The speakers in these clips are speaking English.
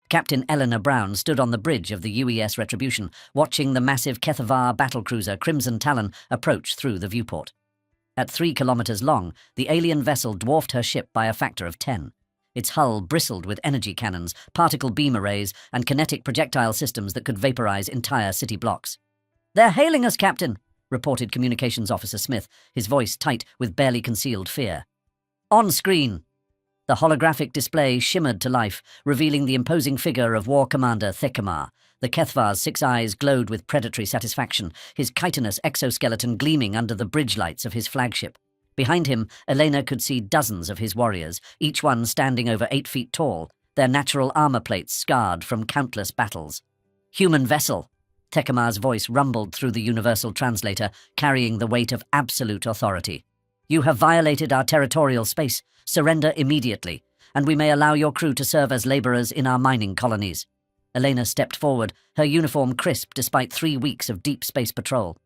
Captain Eleanor Brown stood on the bridge of the UES Retribution, watching the massive Kethavar battlecruiser Crimson Talon approach through the viewport. At 3 kilometers long, the alien vessel dwarfed her ship by a factor of 10. Its hull bristled with energy cannons, particle beam arrays, and kinetic projectile systems that could vaporize entire city blocks. "They're hailing us, Captain," reported Communications Officer Smith, his voice tight with barely concealed fear. On screen. The holographic display shimmered to life, revealing the imposing figure of War Commander Thekmar. The Kethvar's 6 eyes glowed with predatory satisfaction, his chitinous exoskeleton gleaming under the bridge lights of his flagship. Behind him, Elena could see dozens of his warriors, each one standing over 8 feet tall, their natural armor plates scarred from countless battles. "Human vessel," Thekmar's voice rumbled through the universal translator, carrying the weight of absolute authority. "You have violated our territorial space. Surrender immediately, and we may allow your crew to serve as laborers in our mining colonies." Elena stepped forward, her uniform crisp despite 3 weeks of deep space patrol.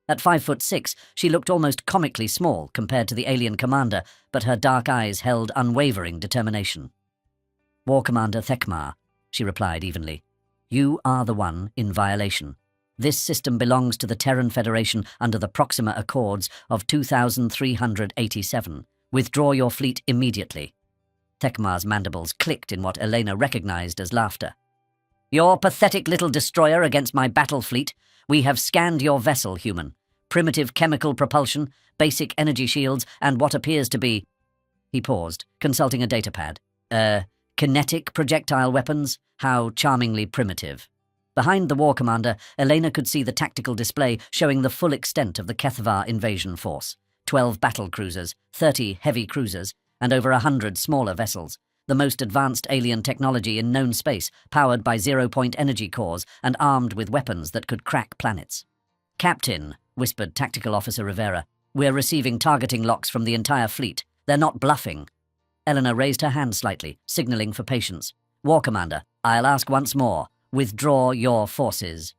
At 5'6", she looked almost comically small compared to the alien commander, but her dark eyes held unwavering determination. "War Commander Thekmar," she replied evenly. "You are the one in violation. This system belongs to the Terran Federation under the Proxima Accords of 2387. Withdraw your fleet immediately." Thekmar's mandibles clicked in what Elena recognized as laughter. "Your pathetic little destroyer against my battle fleet. We have scanned your vessel, human. Primitive chemical propulsion, basic energy shields, and what appears to be..." He paused, consulting a datapad. Kinetic projectile weapons? How charmingly primitive." Behind the War Commander, Elena could see the tactical display showing the full extent of the Kethvar invasion force. 12 battle cruisers, 30 heavy cruisers, and over 100 smaller vessels. The most advanced alien technology in known space, powered by zero-point energy cores and armed with weapons that could crack planets. "Captain," whispered Tactical Officer Rivera, "we're receiving targeting locks from the entire fleet. They're not bluffing." Eleanor raised her hand slightly, signaling for patience. "War Commander, I'll ask once more. Withdraw your forces."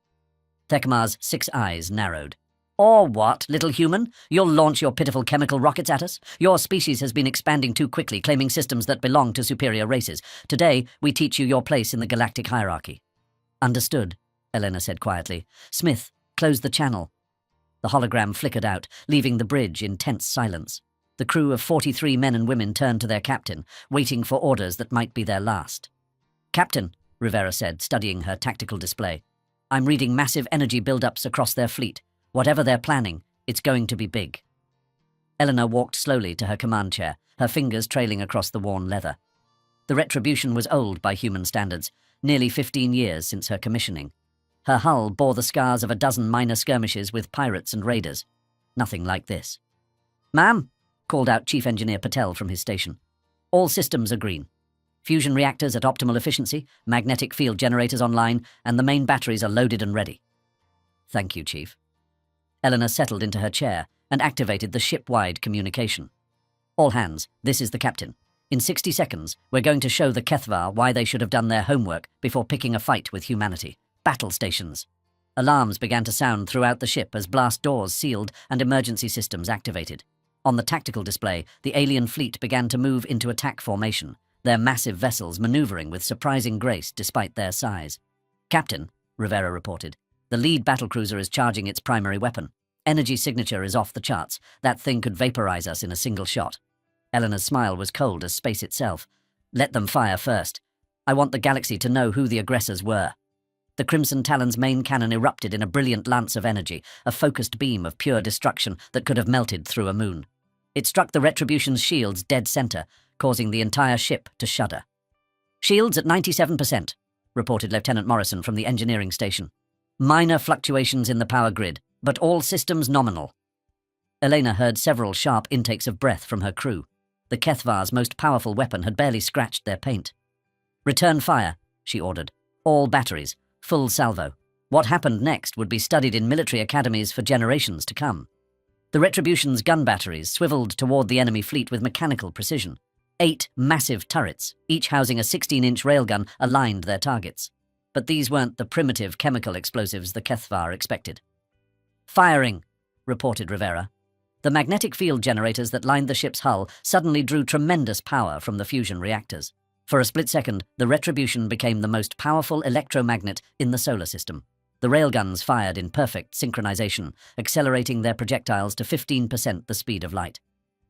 Thekmar's 6 eyes narrowed. "Or what, little human? You'll launch your pitiful chemical rockets at us? Your species has been expanding too quickly, claiming systems that belong to superior races. Today, we teach you your place in the galactic hierarchy." "Understood," Elena said quietly. "Smith, close the channel." The hologram flickered out, leaving the bridge in tense silence. The crew of 43 men and women turned to their captain, waiting for orders that might be their last. "Captain," Rivera said, studying her tactical display, "I'm reading massive energy buildups across their fleet. Whatever they're planning, it's going to be big." Eleanor walked slowly to her command chair, her fingers trailing across the worn leather. The Retribution was old by human standards, nearly 15 years since her commissioning. Her hull bore the scars of a dozen minor skirmishes with pirates and raiders. Nothing like this. "Ma'am," called out Chief Engineer Patel from his station. "All systems are green. Fusion reactors at optimal efficiency, magnetic field generators online, and the main batteries are loaded and ready." "Thank you, Chief." Eleanor settled into her chair and activated the ship-wide communication. "All hands, this is the captain. In 60 seconds, we're going to show the Kethvar why they should have done their homework before picking a fight with humanity. Battle stations." Alarms began to sound throughout the ship as blast doors sealed and emergency systems activated. On the tactical display, the alien fleet began to move into attack formation, their massive vessels maneuvering with surprising grace despite their size. "Captain," Rivera reported, "the lead battlecruiser is charging its primary weapon. Energy signature is off the charts. That thing could vaporize us in a single shot." Eleanor's smile was cold as space itself. "Let them fire first. I want the galaxy to know who the aggressors were." The Crimson Talon's main cannon erupted in a brilliant lance of energy, a focused beam of pure destruction that could have melted through a moon. It struck the Retribution's shields dead center, causing the entire ship to shudder. "Shields at 97%, reported Lieutenant Morrison from the engineering station. "Minor fluctuations in the power grid, but all systems nominal." Elena heard several sharp intakes of breath from her crew. The Kethvar's most powerful weapon had barely scratched their paint. "Return fire," she ordered. "All batteries, full salvo. What happened next would be studied in military academies for generations to come." The Retribution's gun batteries swiveled toward the enemy fleet with mechanical precision. 8 massive turrets, each housing a 16-inch railgun, aligned their targets. But these weren't the primitive chemical explosives the Kethvar expected. "Firing," reported Rivera. The magnetic field generators that lined the ship's hull suddenly drew tremendous power from the fusion reactors. For a split second, the Retribution became the most powerful electromagnet in the solar system. The railguns fired in perfect synchronization, accelerating their projectiles to 15% the speed of light.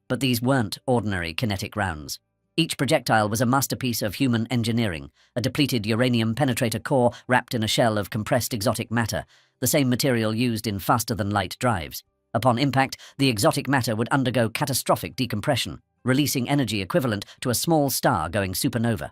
But these weren't ordinary kinetic rounds. Each projectile was a masterpiece of human engineering, a depleted uranium penetrator core wrapped in a shell of compressed exotic matter, the same material used in faster-than-light drives. Upon impact, the exotic matter would undergo catastrophic decompression, releasing energy equivalent to a small star going supernova.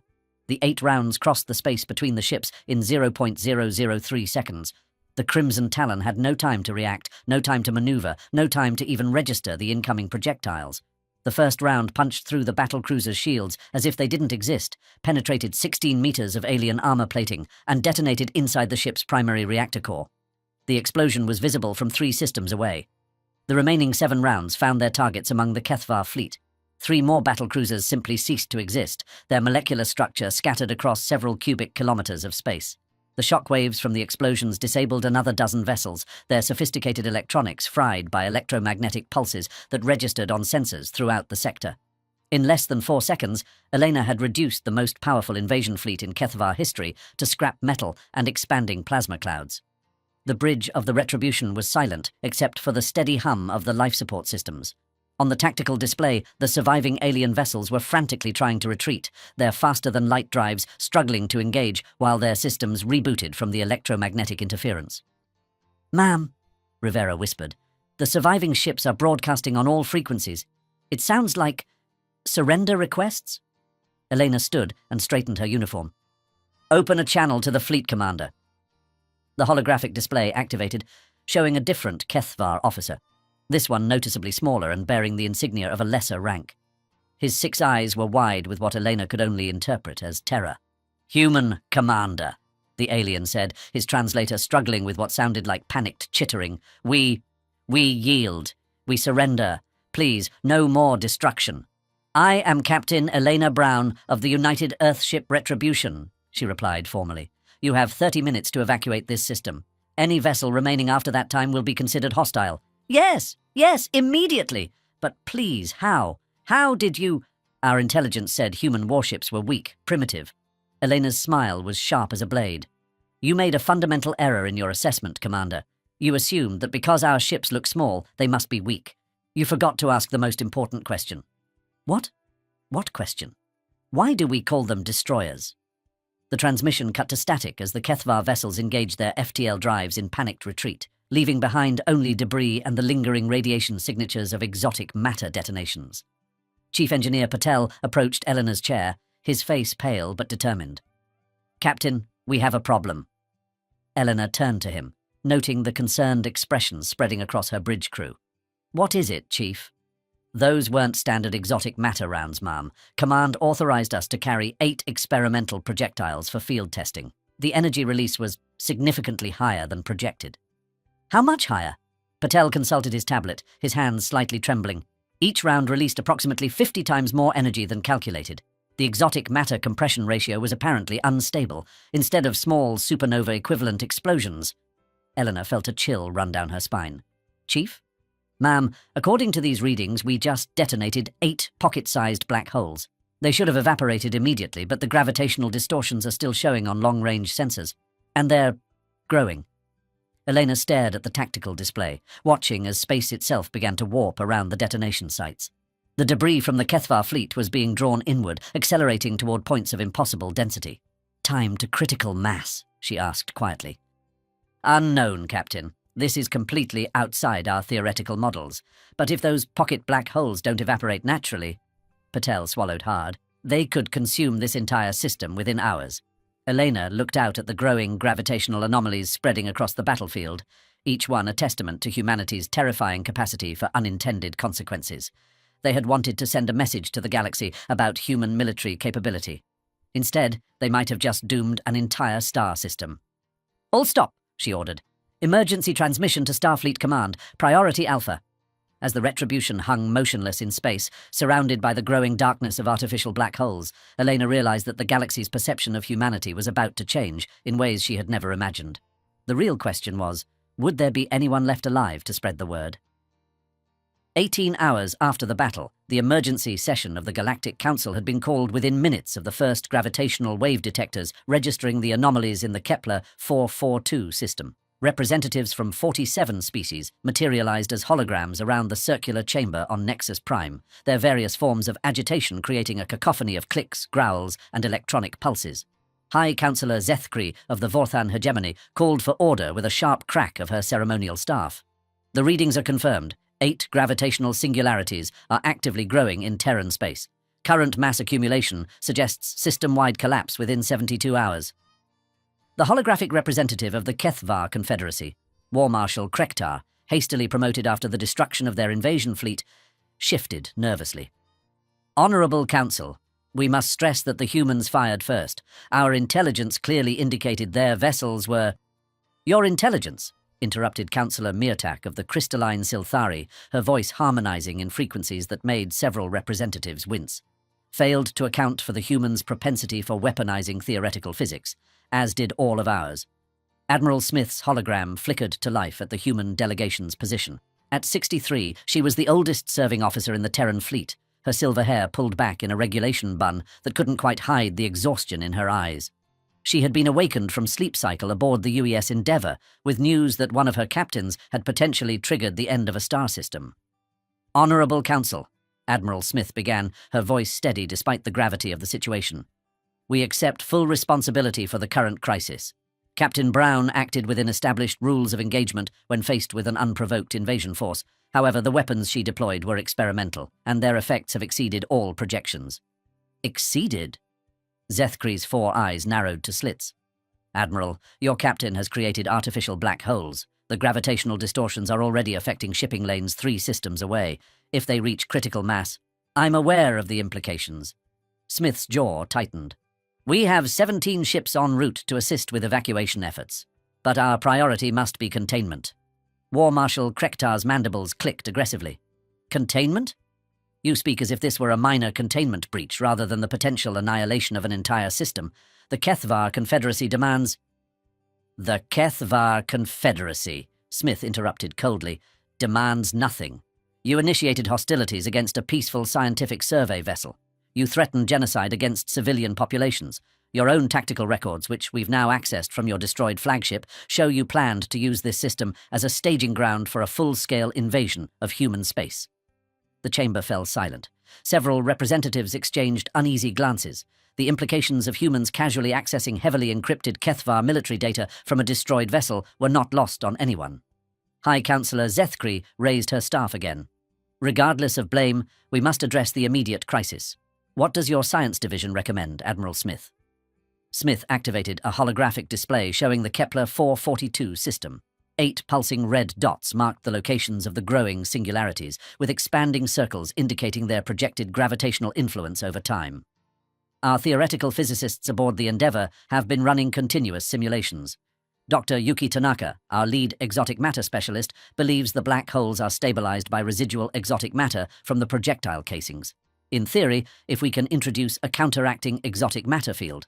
The 8 rounds crossed the space between the ships in 0.003 seconds. The Crimson Talon had no time to react, no time to maneuver, no time to even register the incoming projectiles. The first round punched through the battlecruiser's shields as if they didn't exist, penetrated 16 meters of alien armor plating, and detonated inside the ship's primary reactor core. The explosion was visible from 3 systems away. The remaining 7 rounds found their targets among the Kethvar fleet. 3 more battlecruisers simply ceased to exist, their molecular structure scattered across several cubic kilometers of space. The shockwaves from the explosions disabled another dozen vessels, their sophisticated electronics fried by electromagnetic pulses that registered on sensors throughout the sector. In less than 4 seconds, Elena had reduced the most powerful invasion fleet in Kethvar history to scrap metal and expanding plasma clouds. The bridge of the Retribution was silent, except for the steady hum of the life support systems. On the tactical display, the surviving alien vessels were frantically trying to retreat, their faster-than-light drives struggling to engage while their systems rebooted from the electromagnetic interference. "Ma'am," Rivera whispered, "the surviving ships are broadcasting on all frequencies. It sounds like surrender requests?" Elena stood and straightened her uniform. "Open a channel to the fleet commander." The holographic display activated, showing a different Kethvar officer. This one noticeably smaller and bearing the insignia of a lesser rank. His 6 eyes were wide with what Elena could only interpret as terror. "Human commander," the alien said, his translator struggling with what sounded like panicked chittering. We yield. We surrender. Please, no more destruction." "I am Captain Elena Brown of the United Earthship Retribution," she replied formally. "You have 30 minutes to evacuate this system. Any vessel remaining after that time will be considered hostile." Yes, immediately. "But please, how? How did you—" "Our intelligence said human warships were weak, primitive." Elena's smile was sharp as a blade. "You made a fundamental error in your assessment, Commander. You assumed that because our ships look small, they must be weak. You forgot to ask the most important question." "What? What question? Why do we call them destroyers?" The transmission cut to static as the Kethvar vessels engaged their FTL drives in panicked retreat, leaving behind only debris and the lingering radiation signatures of exotic matter detonations. Chief Engineer Patel approached Eleanor's chair, his face pale but determined. "Captain, we have a problem." Eleanor turned to him, noting the concerned expression spreading across her bridge crew. "What is it, Chief?" "Those weren't standard exotic matter rounds, ma'am. Command authorized us to carry 8 experimental projectiles for field testing. The energy release was significantly higher than projected." "How much higher?" Patel consulted his tablet, his hands slightly trembling. Each round released approximately 50 times more energy than calculated. The exotic matter compression ratio was apparently unstable, instead of small supernova-equivalent explosions. Eleanor felt a chill run down her spine. "Chief?" "Ma'am, according to these readings, we just detonated 8 pocket-sized black holes. They should have evaporated immediately, but the gravitational distortions are still showing on long-range sensors. And they're growing." Elena stared at the tactical display, watching as space itself began to warp around the detonation sites. The debris from the Kethvar fleet was being drawn inward, accelerating toward points of impossible density. "Time to critical mass?" she asked quietly. "Unknown, Captain. This is completely outside our theoretical models. But if those pocket black holes don't evaporate naturally," Patel swallowed hard, "they could consume this entire system within hours." Elena looked out at the growing gravitational anomalies spreading across the battlefield, each one a testament to humanity's terrifying capacity for unintended consequences. They had wanted to send a message to the galaxy about human military capability. Instead, they might have just doomed an entire star system. "All stop," she ordered. "Emergency transmission to Starfleet Command, Priority Alpha." As the Retribution hung motionless in space, surrounded by the growing darkness of artificial black holes, Elena realized that the galaxy's perception of humanity was about to change in ways she had never imagined. The real question was, would there be anyone left alive to spread the word? 18 hours after the battle, the emergency session of the Galactic Council had been called within minutes of the first gravitational wave detectors registering the anomalies in the Kepler 442 system. Representatives from 47 species materialized as holograms around the circular chamber on Nexus Prime, their various forms of agitation creating a cacophony of clicks, growls, and electronic pulses. High Councillor Zethkri of the Vorthan hegemony called for order with a sharp crack of her ceremonial staff. The readings are confirmed. 8 gravitational singularities are actively growing in Terran space. Current mass accumulation suggests system-wide collapse within 72 hours. The holographic representative of the Kethvar Confederacy, War Marshal Krektar, hastily promoted after the destruction of their invasion fleet, shifted nervously. Honourable Council, we must stress that the humans fired first. Our intelligence clearly indicated their vessels were— Your intelligence, interrupted Councillor Mirtak of the crystalline Silthari, her voice harmonizing in frequencies that made several representatives wince, failed to account for the humans' propensity for weaponizing theoretical physics, as did all of ours. Admiral Smith's hologram flickered to life at the human delegation's position. At 63, she was the oldest serving officer in the Terran fleet, her silver hair pulled back in a regulation bun that couldn't quite hide the exhaustion in her eyes. She had been awakened from sleep cycle aboard the UES Endeavour with news that one of her captains had potentially triggered the end of a star system. Honourable Council, Admiral Smith began, her voice steady despite the gravity of the situation. We accept full responsibility for the current crisis. Captain Brown acted within established rules of engagement when faced with an unprovoked invasion force. However, the weapons she deployed were experimental, and their effects have exceeded all projections. Exceeded? Zethkri's 4 eyes narrowed to slits. Admiral, your captain has created artificial black holes. The gravitational distortions are already affecting shipping lanes 3 systems away. If they reach critical mass, I'm aware of the implications. Smith's jaw tightened. We have 17 ships en route to assist with evacuation efforts, but our priority must be containment. War Marshal Krektar's mandibles clicked aggressively. Containment? You speak as if this were a minor containment breach rather than the potential annihilation of an entire system. The Kethvar Confederacy demands— The Kethvar Confederacy, Smith interrupted coldly, demands nothing. You initiated hostilities against a peaceful scientific survey vessel. You threatened genocide against civilian populations. Your own tactical records, which we've now accessed from your destroyed flagship, show you planned to use this system as a staging ground for a full-scale invasion of human space. The chamber fell silent. Several representatives exchanged uneasy glances. The implications of humans casually accessing heavily encrypted Kethvar military data from a destroyed vessel were not lost on anyone. High Councillor Zethkri raised her staff again. Regardless of blame, we must address the immediate crisis. What does your science division recommend, Admiral Smith? Smith activated a holographic display showing the Kepler 442 system. 8 pulsing red dots marked the locations of the growing singularities, with expanding circles indicating their projected gravitational influence over time. Our theoretical physicists aboard the Endeavour have been running continuous simulations. Dr. Yuki Tanaka, our lead exotic matter specialist, believes the black holes are stabilized by residual exotic matter from the projectile casings. In theory, if we can introduce a counteracting exotic matter field.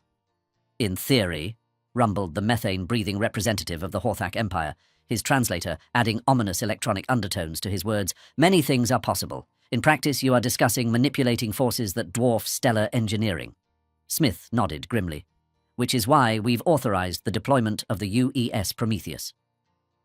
In theory, rumbled the methane-breathing representative of the Horthak Empire, his translator adding ominous electronic undertones to his words. Many things are possible. In practice, you are discussing manipulating forces that dwarf stellar engineering. Smith nodded grimly. Which is why we've authorized the deployment of the UES Prometheus.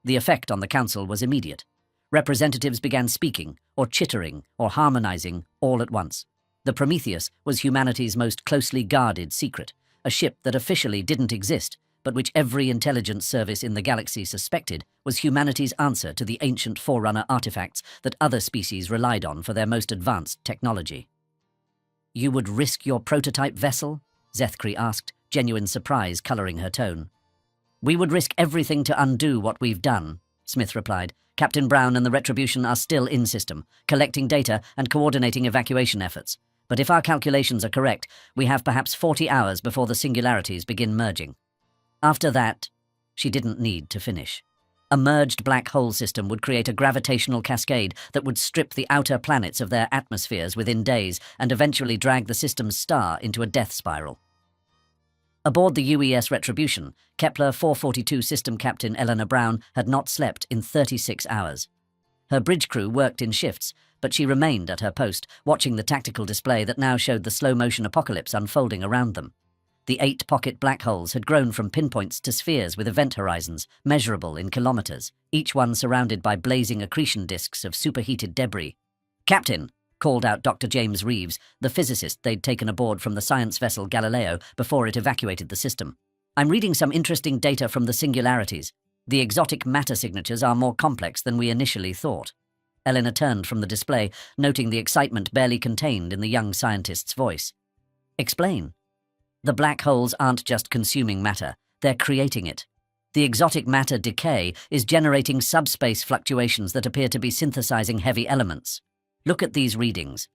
The effect on the Council was immediate. Representatives began speaking, or chittering, or harmonizing, all at once. The Prometheus was humanity's most closely guarded secret, a ship that officially didn't exist, but which every intelligence service in the galaxy suspected was humanity's answer to the ancient Forerunner artifacts that other species relied on for their most advanced technology. You would risk your prototype vessel? Zethkri asked, genuine surprise coloring her tone. We would risk everything to undo what we've done, Smith replied. Captain Brown and the Retribution are still in system, collecting data and coordinating evacuation efforts. But if our calculations are correct, we have perhaps 40 hours before the singularities begin merging. After that, she didn't need to finish. A merged black hole system would create a gravitational cascade that would strip the outer planets of their atmospheres within days and eventually drag the system's star into a death spiral. Aboard the UES Retribution, Kepler 442 System Captain Eleanor Brown had not slept in 36 hours. Her bridge crew worked in shifts, but she remained at her post, watching the tactical display that now showed the slow-motion apocalypse unfolding around them. The 8-pocket black holes had grown from pinpoints to spheres with event horizons, measurable in kilometers, each one surrounded by blazing accretion disks of superheated debris. "Captain," called out Dr. James Reeves, the physicist they'd taken aboard from the science vessel Galileo before it evacuated the system. "I'm reading some interesting data from the singularities. The exotic matter signatures are more complex than we initially thought." Elena turned from the display, noting the excitement barely contained in the young scientist's voice. "Explain." "The black holes aren't just consuming matter, they're creating it. The exotic matter decay is generating subspace fluctuations that appear to be synthesizing heavy elements. Look at these readings."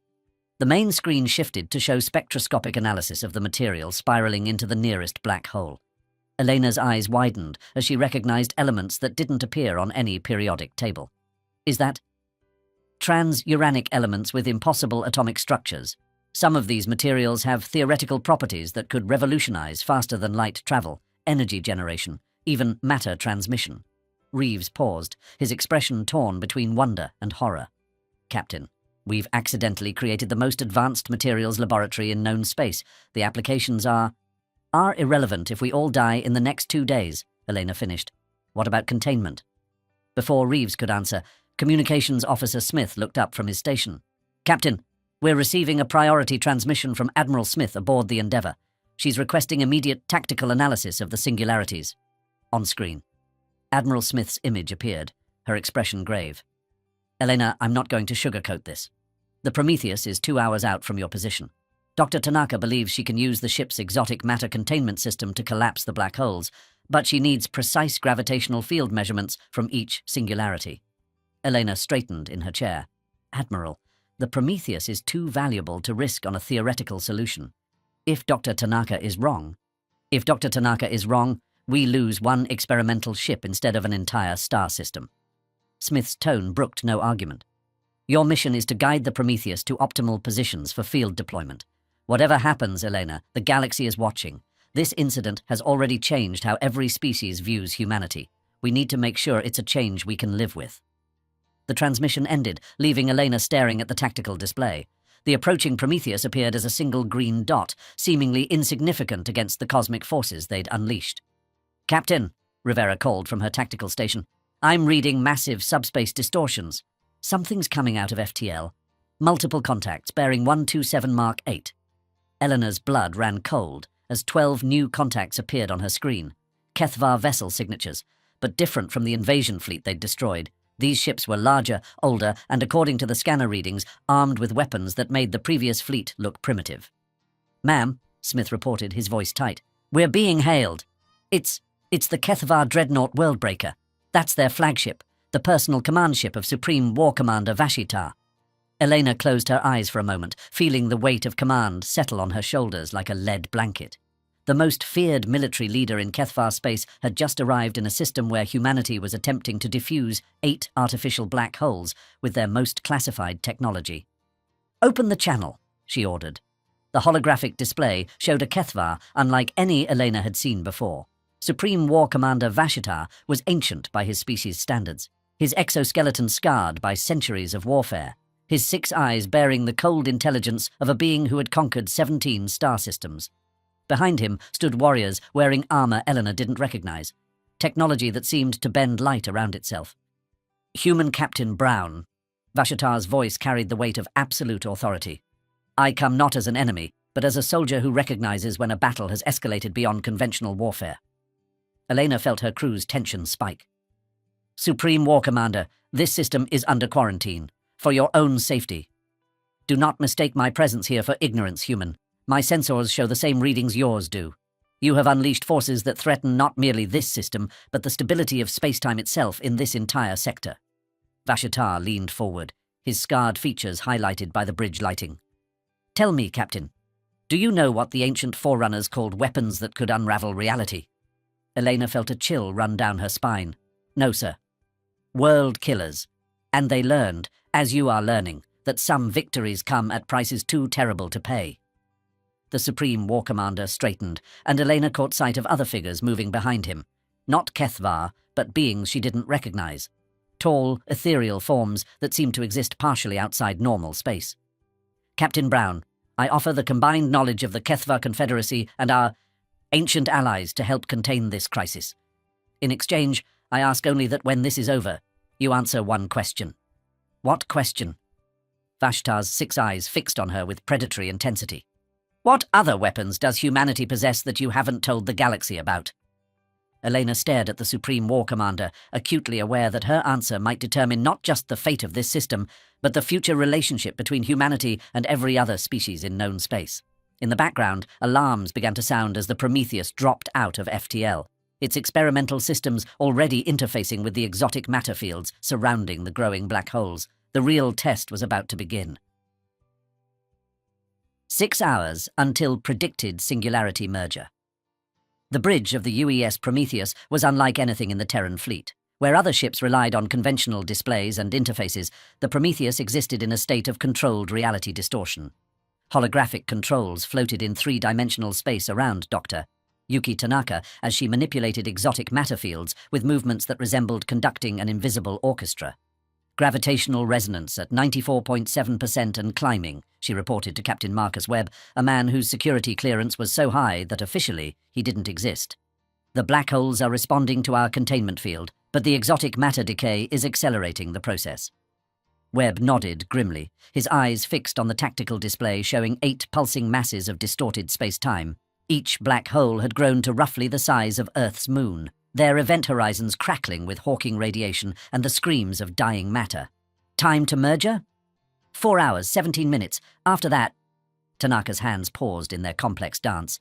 The main screen shifted to show spectroscopic analysis of the material spiraling into the nearest black hole. Elena's eyes widened as she recognized elements that didn't appear on any periodic table. "Is that?" "Transuranic elements with impossible atomic structures. Some of these materials have theoretical properties that could revolutionize faster-than-light travel, energy generation, even matter transmission." Reeves paused, his expression torn between wonder and horror. "Captain, we've accidentally created the most advanced materials laboratory in known space. The applications are irrelevant if we all die in the next 2 days," Elena finished. "What about containment?" Before Reeves could answer, Communications Officer Smith looked up from his station. "Captain, we're receiving a priority transmission from Admiral Smith aboard the Endeavour. She's requesting immediate tactical analysis of the singularities." On screen, Admiral Smith's image appeared, her expression grave. "Elena, I'm not going to sugarcoat this. The Prometheus is 2 hours out from your position. Dr. Tanaka believes she can use the ship's exotic matter containment system to collapse the black holes, but she needs precise gravitational field measurements from each singularity." Elena straightened in her chair. "Admiral, the Prometheus is too valuable to risk on a theoretical solution. If Dr. Tanaka is wrong, we lose one experimental ship instead of an entire star system." Smith's tone brooked no argument. "Your mission is to guide the Prometheus to optimal positions for field deployment. Whatever happens, Elena, the galaxy is watching. This incident has already changed how every species views humanity. We need to make sure it's a change we can live with." The transmission ended, leaving Elena staring at the tactical display. The approaching Prometheus appeared as a single green dot, seemingly insignificant against the cosmic forces they'd unleashed. "Captain," Rivera called from her tactical station, "I'm reading massive subspace distortions. Something's coming out of FTL. Multiple contacts bearing 127 Mark 8. Elena's blood ran cold as 12 new contacts appeared on her screen. Kethvar vessel signatures, but different from the invasion fleet they'd destroyed. These ships were larger, older, and according to the scanner readings, armed with weapons that made the previous fleet look primitive. "Ma'am," Smith reported, his voice tight, "we're being hailed. It's the Kethvar Dreadnought Worldbreaker. That's their flagship, the personal command ship of Supreme War Commander Vashitar." Elena closed her eyes for a moment, feeling the weight of command settle on her shoulders like a lead blanket. The most feared military leader in Kethvar space had just arrived in a system where humanity was attempting to defuse 8 artificial black holes with their most classified technology. "Open the channel," she ordered. The holographic display showed a Kethvar unlike any Elena had seen before. Supreme War Commander Vashitar was ancient by his species' standards, his exoskeleton scarred by centuries of warfare, his 6 eyes bearing the cold intelligence of a being who had conquered 17 star systems. Behind him stood warriors wearing armor Elena didn't recognize, technology that seemed to bend light around itself. "Human Captain Brown," Vashitar's voice carried the weight of absolute authority. "I come not as an enemy, but as a soldier who recognizes when a battle has escalated beyond conventional warfare." Elena felt her crew's tension spike. "Supreme War Commander, this system is under quarantine. For your own safety. Do not mistake my presence here for ignorance, human. My sensors show the same readings yours do. You have unleashed forces that threaten not merely this system, but the stability of spacetime itself in this entire sector." Vashitar leaned forward, his scarred features highlighted by the bridge lighting. "Tell me, Captain, do you know what the ancient forerunners called weapons that could unravel reality?" Elena felt a chill run down her spine. "No, sir. World killers. And they learned, as you are learning, that some victories come at prices too terrible to pay." The Supreme War Commander straightened, and Elena caught sight of other figures moving behind him. Not Kethvar, but beings she didn't recognize. tall, ethereal forms that seemed to exist partially outside normal space. Captain Brown, I offer the combined knowledge of the HFY Confederacy and our ancient allies to help contain this crisis. In exchange, I ask only that when this is over, you answer one question. What question? Vashtar's 6 eyes fixed on her with predatory intensity. What other weapons does humanity possess that you haven't told the galaxy about? Elena stared at the Supreme War Commander, acutely aware that her answer might determine not just the fate of this system, but the future relationship between humanity and every other species in known space. In the background, alarms began to sound as the Prometheus dropped out of FTL, its experimental systems already interfacing with the exotic matter fields surrounding the growing black holes. The real test was about to begin. 6 hours until predicted singularity merger. The bridge of the UES Prometheus was unlike anything in the Terran fleet. Where other ships relied on conventional displays and interfaces, the Prometheus existed in a state of controlled reality distortion. Holographic controls floated in 3-dimensional space around Dr. Yuki Tanaka as she manipulated exotic matter fields with movements that resembled conducting an invisible orchestra. Gravitational resonance at 94.7% and climbing, she reported to Captain Marcus Webb, a man whose security clearance was so high that officially he didn't exist. The black holes are responding to our containment field, but the exotic matter decay is accelerating the process. Webb nodded grimly, his eyes fixed on the tactical display showing 8 pulsing masses of distorted space-time. Each black hole had grown to roughly the size of Earth's moon, their event horizons crackling with Hawking radiation and the screams of dying matter. Time to merger? 4 hours, 17 minutes. After that, Tanaka's hands paused in their complex dance.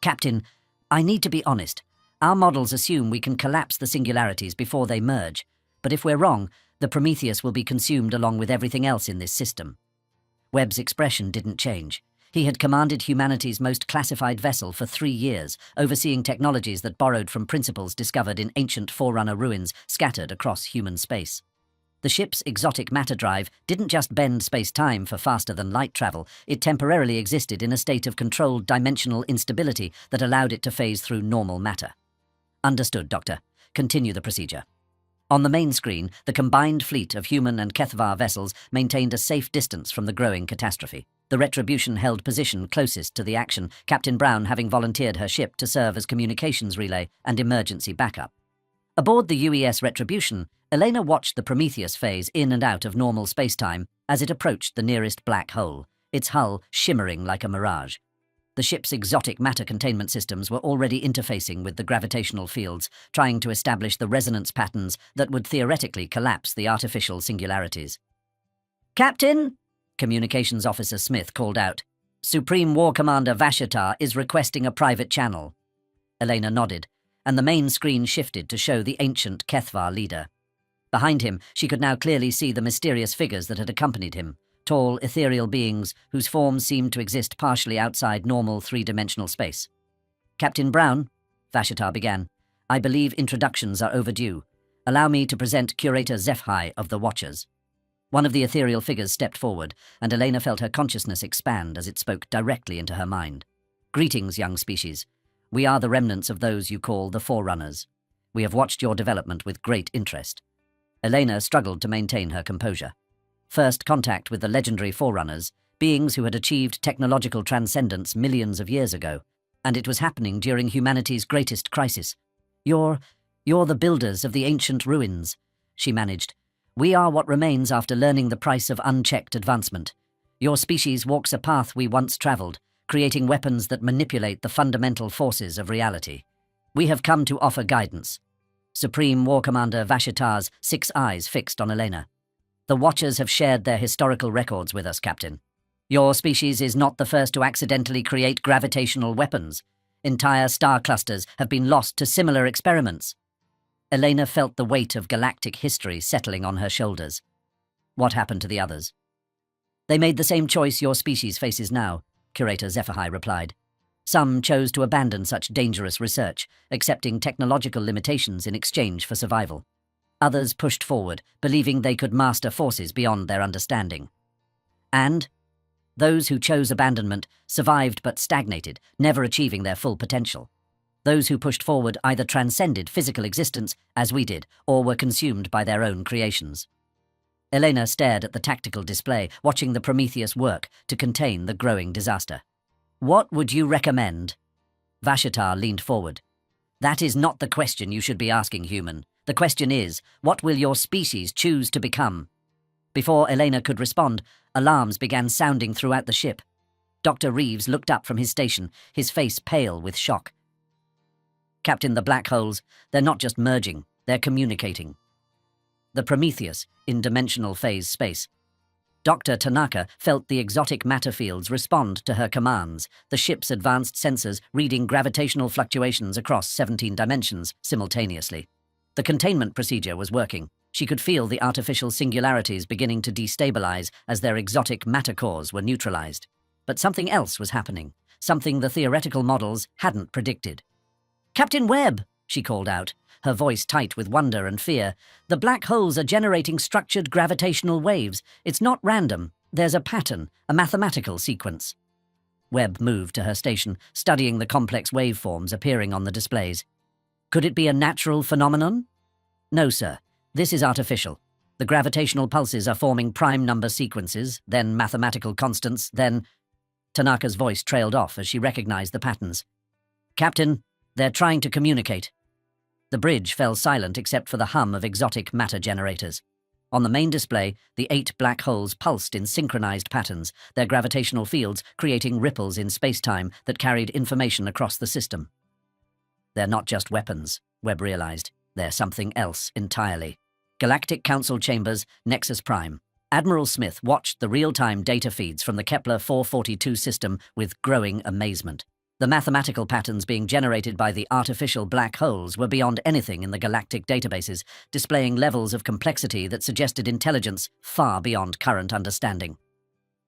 Captain, I need to be honest. Our models assume we can collapse the singularities before they merge, but if we're wrong, the Prometheus will be consumed along with everything else in this system. Webb's expression didn't change. He had commanded humanity's most classified vessel for 3 years, overseeing technologies that borrowed from principles discovered in ancient Forerunner ruins scattered across human space. The ship's exotic matter drive didn't just bend space-time for faster-than-light travel, it temporarily existed in a state of controlled dimensional instability that allowed it to phase through normal matter. Understood, Doctor. Continue the procedure. On the main screen, the combined fleet of human and HFY vessels maintained a safe distance from the growing catastrophe. The Retribution held position closest to the action, Captain Brown having volunteered her ship to serve as communications relay and emergency backup. Aboard the UES Retribution, Elena watched the Prometheus phase in and out of normal spacetime as it approached the nearest black hole, its hull shimmering like a mirage. The ship's exotic matter containment systems were already interfacing with the gravitational fields, trying to establish the resonance patterns that would theoretically collapse the artificial singularities. Captain? Communications Officer Smith called out. Supreme War Commander Vashtar is requesting a private channel. Elena nodded, and the main screen shifted to show the ancient HFY leader. Behind him, she could now clearly see the mysterious figures that had accompanied him, tall, ethereal beings whose forms seemed to exist partially outside normal 3-dimensional space. Captain Brown, Vashtar began, I believe introductions are overdue. Allow me to present Curator Zephi of the Watchers. One of the ethereal figures stepped forward, and Elena felt her consciousness expand as it spoke directly into her mind. Greetings, young species. We are the remnants of those you call the Forerunners. We have watched your development with great interest. Elena struggled to maintain her composure. First contact with the legendary Forerunners, beings who had achieved technological transcendence millions of years ago, and it was happening during humanity's greatest crisis. You're the builders of the ancient ruins, she managed. We are what remains after learning the price of unchecked advancement. Your species walks a path we once traveled, creating weapons that manipulate the fundamental forces of reality. We have come to offer guidance. Supreme War Commander Vashtar's 6 eyes fixed on Elena. The Watchers have shared their historical records with us, Captain. Your species is not the first to accidentally create gravitational weapons. Entire star clusters have been lost to similar experiments. Elena felt the weight of galactic history settling on her shoulders. What happened to the others? They made the same choice your species faces now, Curator Zephi replied. Some chose to abandon such dangerous research, accepting technological limitations in exchange for survival. Others pushed forward, believing they could master forces beyond their understanding. And those who chose abandonment survived but stagnated, never achieving their full potential. Those who pushed forward either transcended physical existence, as we did, or were consumed by their own creations. Elena stared at the tactical display, watching the Prometheus work to contain the growing disaster. "What would you recommend?" Vashitar leaned forward. "That is not the question you should be asking, human. The question is, what will your species choose to become?" Before Elena could respond, alarms began sounding throughout the ship. Dr. Reeves looked up from his station, his face pale with shock. "Captain, the black holes, they're not just merging, they're communicating." The Prometheus, in dimensional phase space. Dr. Tanaka felt the exotic matter fields respond to her commands, the ship's advanced sensors reading gravitational fluctuations across 17 dimensions simultaneously. The containment procedure was working. She could feel the artificial singularities beginning to destabilize as their exotic matter cores were neutralized. But something else was happening, something the theoretical models hadn't predicted. "Captain Webb!" she called out, her voice tight with wonder and fear. "The black holes are generating structured gravitational waves. It's not random. There's a pattern, a mathematical sequence." Webb moved to her station, studying the complex waveforms appearing on the displays. "Could it be a natural phenomenon?" "No, sir. This is artificial. The gravitational pulses are forming prime number sequences, then mathematical constants, then—" Tanaka's voice trailed off as she recognized the patterns. "Captain, they're trying to communicate." The bridge fell silent except for the hum of exotic matter generators. On the main display, the 8 black holes pulsed in synchronized patterns, their gravitational fields creating ripples in space-time that carried information across the system. "They're not just weapons," Webb realized. "They're something else entirely." Galactic Council Chambers, Nexus Prime. Admiral Smith watched the real-time data feeds from the Kepler 442 system with growing amazement. The mathematical patterns being generated by the artificial black holes were beyond anything in the galactic databases, displaying levels of complexity that suggested intelligence far beyond current understanding.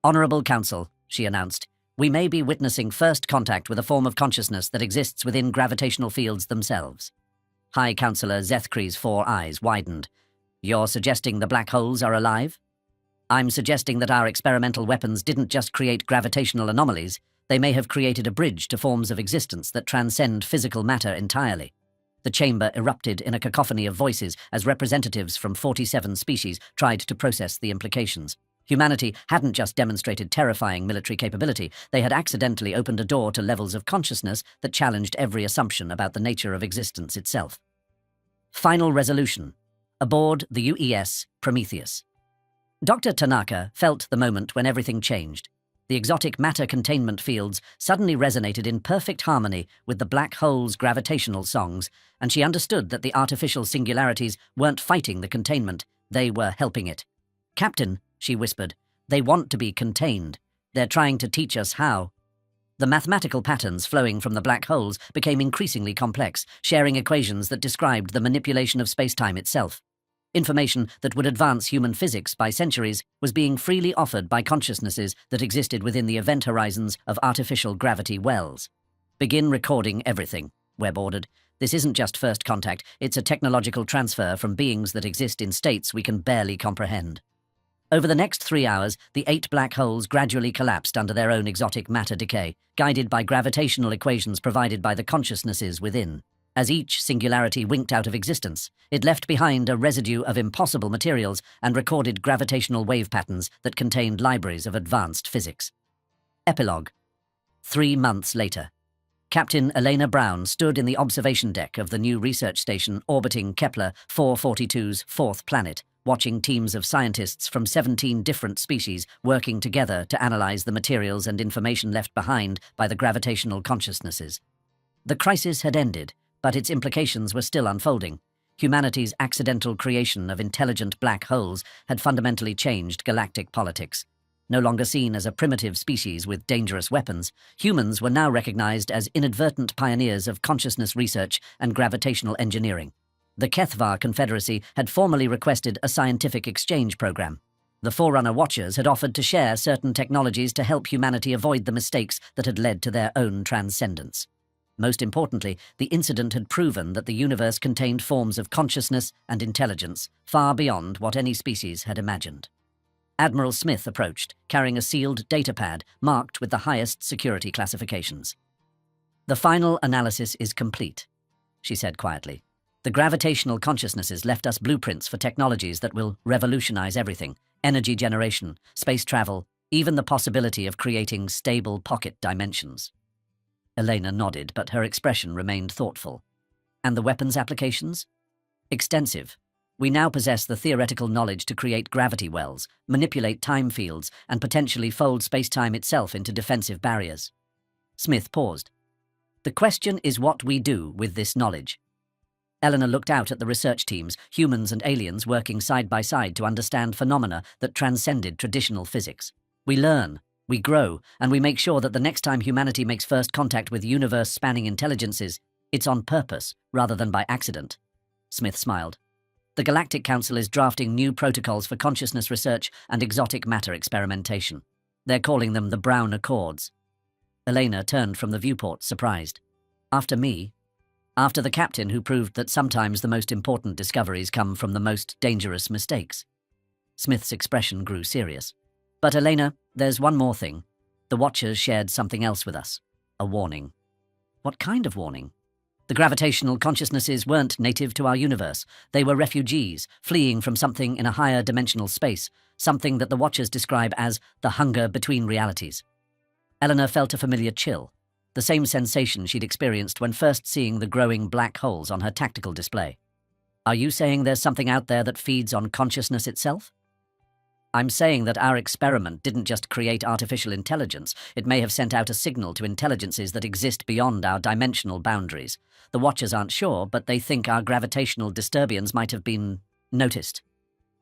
"Honorable Council," she announced, "we may be witnessing first contact with a form of consciousness that exists within gravitational fields themselves." High Councillor Zethkri's 4 eyes widened. "You're suggesting the black holes are alive?" "I'm suggesting that our experimental weapons didn't just create gravitational anomalies. They may have created a bridge to forms of existence that transcend physical matter entirely." The chamber erupted in a cacophony of voices as representatives from 47 species tried to process the implications. Humanity hadn't just demonstrated terrifying military capability, they had accidentally opened a door to levels of consciousness that challenged every assumption about the nature of existence itself. Final resolution. Aboard the UES Prometheus. Dr. Tanaka felt the moment when everything changed. The exotic matter containment fields suddenly resonated in perfect harmony with the black hole's gravitational songs, and she understood that the artificial singularities weren't fighting the containment, they were helping it. "Captain," she whispered, "they want to be contained. They're trying to teach us how." The mathematical patterns flowing from the black holes became increasingly complex, sharing equations that described the manipulation of spacetime itself. Information that would advance human physics by centuries was being freely offered by consciousnesses that existed within the event horizons of artificial gravity wells. "Begin recording everything," Webb ordered. "This isn't just first contact, it's a technological transfer from beings that exist in states we can barely comprehend." Over the next 3 hours, the 8 black holes gradually collapsed under their own exotic matter decay, guided by gravitational equations provided by the consciousnesses within. As each singularity winked out of existence, it left behind a residue of impossible materials and recorded gravitational wave patterns that contained libraries of advanced physics. Epilogue. 3 months later. Captain Elena Brown stood in the observation deck of the new research station orbiting Kepler 442's 4th planet, watching teams of scientists from 17 different species working together to analyze the materials and information left behind by the gravitational consciousnesses. The crisis had ended, but its implications were still unfolding. Humanity's accidental creation of intelligent black holes had fundamentally changed galactic politics. No longer seen as a primitive species with dangerous weapons, humans were now recognized as inadvertent pioneers of consciousness research and gravitational engineering. The Kethvar Confederacy had formally requested a scientific exchange program. The Forerunner Watchers had offered to share certain technologies to help humanity avoid the mistakes that had led to their own transcendence. Most importantly, the incident had proven that the universe contained forms of consciousness and intelligence far beyond what any species had imagined. Admiral Smith approached, carrying a sealed datapad marked with the highest security classifications. The final analysis is complete, she said quietly. The gravitational consciousnesses left us blueprints for technologies that will revolutionize everything: energy generation, space travel, even the possibility of creating stable pocket dimensions. Elena nodded, but her expression remained thoughtful. And the weapons applications? Extensive. We now possess the theoretical knowledge to create gravity wells, manipulate time fields, and potentially fold space-time itself into defensive barriers. Smith paused. The question is what we do with this knowledge. Eleanor looked out at the research teams, humans and aliens working side by side to understand phenomena that transcended traditional physics. We learn, we grow, and we make sure that the next time humanity makes first contact with universe-spanning intelligences, it's on purpose rather than by accident. Smith smiled. The Galactic Council is drafting new protocols for consciousness research and exotic matter experimentation. They're calling them the Brown Accords. Elena turned from the viewport, surprised. After me? After the captain who proved that sometimes the most important discoveries come from the most dangerous mistakes. Smith's expression grew serious. But Elena, there's one more thing. The Watchers shared something else with us. A warning. What kind of warning? The gravitational consciousnesses weren't native to our universe. They were refugees, fleeing from something in a higher dimensional space, something that the Watchers describe as the hunger between realities. Eleanor felt a familiar chill, the same sensation she'd experienced when first seeing the growing black holes on her tactical display. Are you saying there's something out there that feeds on consciousness itself? I'm saying that our experiment didn't just create artificial intelligence, it may have sent out a signal to intelligences that exist beyond our dimensional boundaries. The Watchers aren't sure, but they think our gravitational disturbance might have been noticed.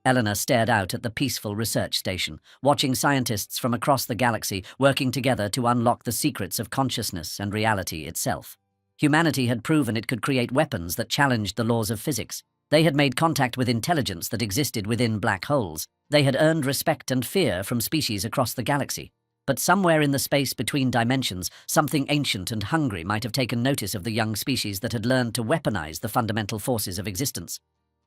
Eleanor stared out at the peaceful research station, watching scientists from across the galaxy working together to unlock the secrets of consciousness and reality itself. Humanity had proven it could create weapons that challenged the laws of physics. They had made contact with intelligence that existed within black holes. They had earned respect and fear from species across the galaxy. But somewhere in the space between dimensions, something ancient and hungry might have taken notice of the young species that had learned to weaponize the fundamental forces of existence.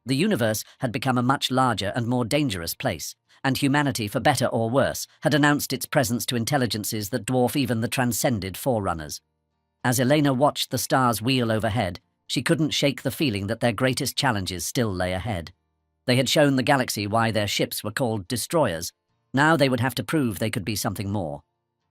The universe had become a much larger and more dangerous place, and humanity, for better or worse, had announced its presence to intelligences that dwarf even the transcended forerunners. As Elena watched the stars wheel overhead, she couldn't shake the feeling that their greatest challenges still lay ahead. They had shown the galaxy why their ships were called destroyers. Now they would have to prove they could be something more.